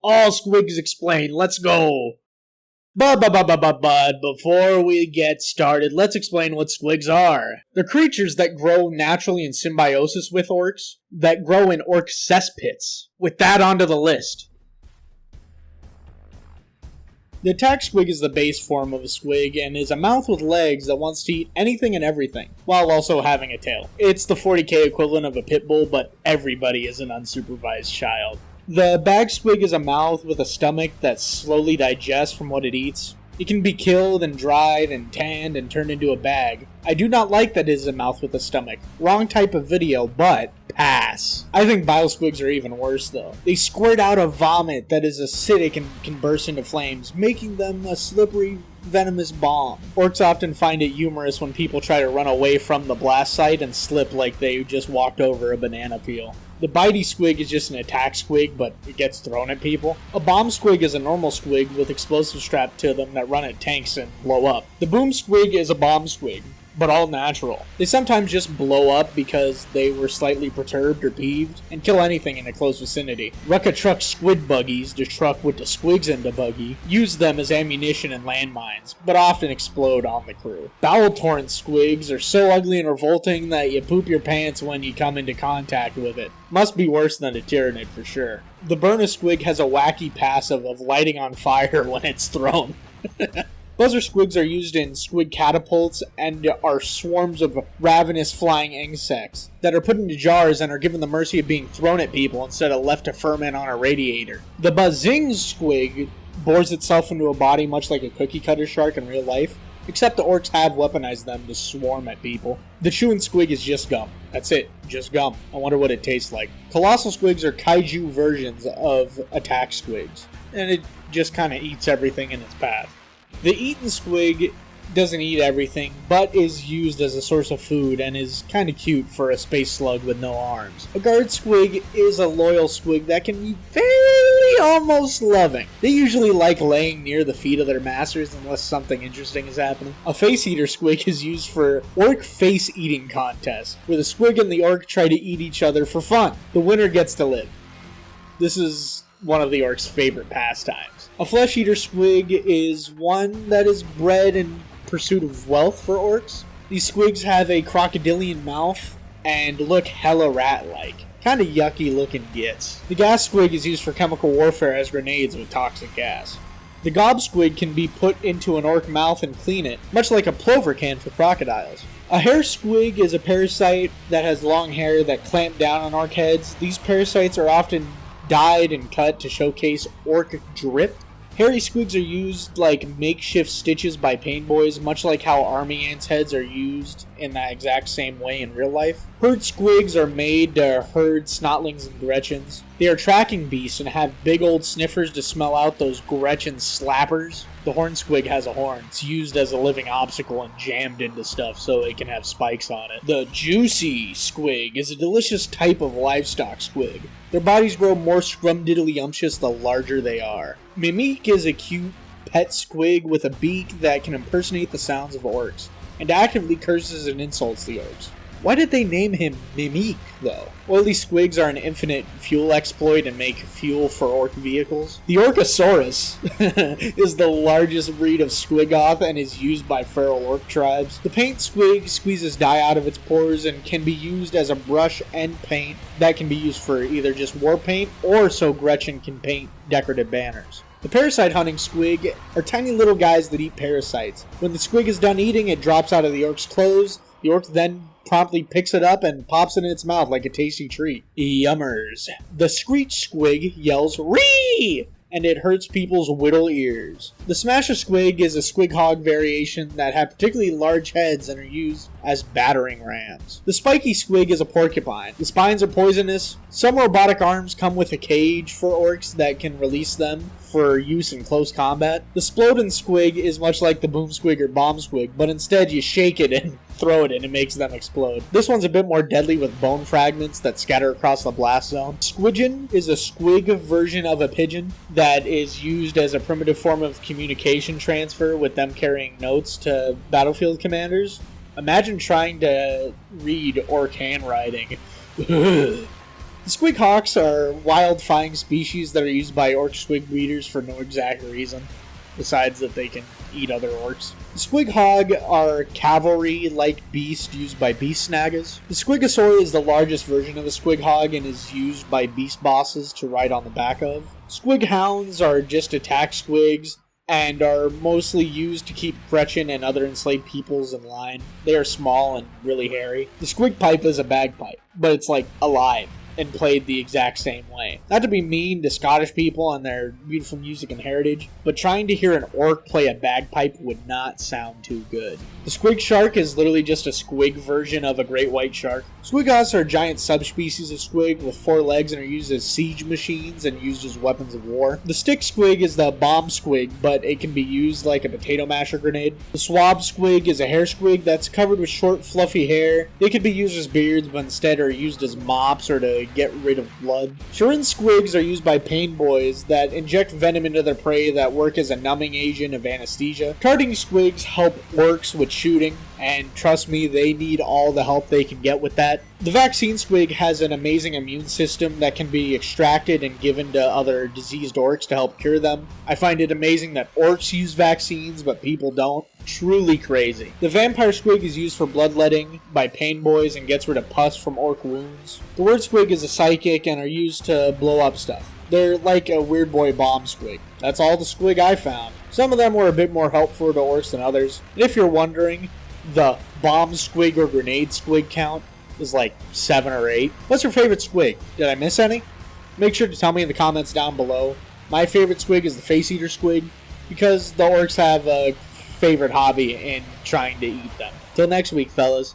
All Squigs explained. Let's go. But before we get started, let's explain what Squigs are. They're creatures that grow naturally in symbiosis with orcs, that grow in orc cesspits. With that, onto the list. The attack squig is the base form of a squig and is a mouth with legs that wants to eat anything and everything, while also having a tail. It's the 40k equivalent of a pit bull, but everybody is an unsupervised child. The bag squig is a mouth with a stomach that slowly digests from what it eats. It can be killed and dried and tanned and turned into a bag. I do not like that it is a mouth with a stomach. Wrong type of video, but pass. I think bile squigs are even worse though. They squirt out a vomit that is acidic and can burst into flames, making them a slippery, venomous bomb. Orcs often find it humorous when people try to run away from the blast site and slip like they just walked over a banana peel. The bitey squig is just an attack squig, but it gets thrown at people. A bomb squig is a normal squig with explosives strapped to them that run at tanks and blow up. The boom squig is a bomb squig, but all natural. They sometimes just blow up because they were slightly perturbed or peeved, and kill anything in a close vicinity. Rucka truck squid buggies, the truck with the squigs in the buggy, use them as ammunition and landmines, but often explode on the crew. Bowel torrent squigs are so ugly and revolting that you poop your pants when you come into contact with it. Must be worse than a tyrannid for sure. The BURNA squig has a wacky passive of lighting on fire when it's thrown. Buzzer squigs are used in squig catapults and are swarms of ravenous flying insects that are put into jars and are given the mercy of being thrown at people instead of left to ferment on a radiator. The buzzing squig bores itself into a body much like a cookie cutter shark in real life, except the orcs have weaponized them to swarm at people. The chewing squig is just gum. That's it, just gum. I wonder what it tastes like. Colossal squigs are kaiju versions of attack squigs, and it just kind of eats everything in its path. The EATIN squig doesn't eat everything, but is used as a source of food and is kind of cute for a space slug with no arms. A guard squig is a loyal squig that can be very almost loving. They usually like laying near the feet of their masters unless something interesting is happening. A face eater squig is used for orc face eating contests, where the squig and the orc try to eat each other for fun. The winner gets to live. This is one of the orc's favorite pastimes. A flesh eater squig is one that is bred in pursuit of wealth for orcs. These squigs have a crocodilian mouth and look hella rat-like. Kinda yucky looking gits. The gas squig is used for chemical warfare as grenades with toxic gas. The gob squig can be put into an orc mouth and clean it, much like a plover can for crocodiles. A hair squig is a parasite that has long hair that clamp down on orc heads. These parasites are often dyed and cut to showcase orc drip. Hairy squigs are used like makeshift stitches by paint boys, much like how army ants' heads are used in that exact same way in real life. Herd squigs are made to herd snotlings and Gretchens. They are tracking beasts and have big old sniffers to smell out those Gretchen slappers. The horn squig has a horn. It's used as a living obstacle and jammed into stuff so it can have spikes on it. The juicy squig is a delicious type of livestock squig. Their bodies grow more scrumdiddlyumptious the larger they are. Mimic is a cute pet squig with a beak that can impersonate the sounds of orcs, and actively curses and insults the orcs. Why did they name him Mimic, though? Oily squigs are an infinite fuel exploit and make fuel for orc vehicles. The Orcosaurus is the largest breed of squigoth and is used by feral orc tribes. The paint squig squeezes dye out of its pores and can be used as a brush and paint that can be used for either just war paint or so Gretchen can paint decorative banners. The parasite-hunting squig are tiny little guys that eat parasites. When the squig is done eating, it drops out of the orc's clothes. The orc then promptly picks it up and pops it in its mouth like a tasty treat. Yummers. The screech squig yells, "Ree!" and it hurts people's whittle ears. The SMASHA squig is a squig hog variation that have particularly large heads and are used as battering rams. The spiky squig is a porcupine. The spines are poisonous. Some robotic arms come with a cage for orcs that can release them for use in close combat. The SPLODIN squig is much like the boom squig or bomb squig, but instead you shake it and throw it and it makes them explode. This one's a bit more deadly with bone fragments that scatter across the blast zone. Squidgen is a squig version of a pigeon that is used as a primitive form of communication transfer, with them carrying notes to battlefield commanders. Imagine trying to read orc handwriting. The Squig Hawks are wild-fying species that are used by orc squig breeders for no exact reason, besides that they can eat other orcs. The Squig Hog are cavalry-like beasts used by beast snaggers. The Squigosaur is the largest version of the Squig Hog and is used by beast bosses to ride on the back of. Squig Hounds are just attack squigs and are mostly used to keep Gretchen and other enslaved peoples in line. They are small and really hairy. The Squig Pipe is a bagpipe, but it's like alive and played the exact same way. Not to be mean to Scottish people and their beautiful music and heritage, but trying to hear an orc play a bagpipe would not sound too good. The Squig Shark is literally just a squig version of a great white shark. Squigoths are giant subspecies of squig with 4 legs and are used as siege machines and used as weapons of war. The stick squig is the bomb squig, but it can be used like a potato masher grenade. The SWAB squig is a hair squig that's covered with short fluffy hair. They could be used as beards, but instead are used as mops or to get rid of blood. Shirin squigs are used by pain boys that inject venom into their prey that work as a numbing agent of anesthesia. Carding squigs help orcs with shooting, and trust me, they need all the help they can get with that. The vaccine squig has an amazing immune system that can be extracted and given to other diseased orcs to help cure them. I find it amazing that orcs use vaccines, but people don't. Truly crazy. The vampire squig is used for bloodletting by pain boys and gets rid of pus from orc wounds. The WYRD squig is a psychic and are used to blow up stuff. They're like a weird boy bomb squig. That's all the squig I found. Some of them were a bit more helpful to orcs than others. And if you're wondering, the bomb squig or grenade squig count is like 7 or 8. What's your favorite squig? Did I miss any? Make sure to tell me in the comments down below. My favorite squig is the face eater squig because the orcs have a favorite hobby in trying to eat them. Till next week, fellas.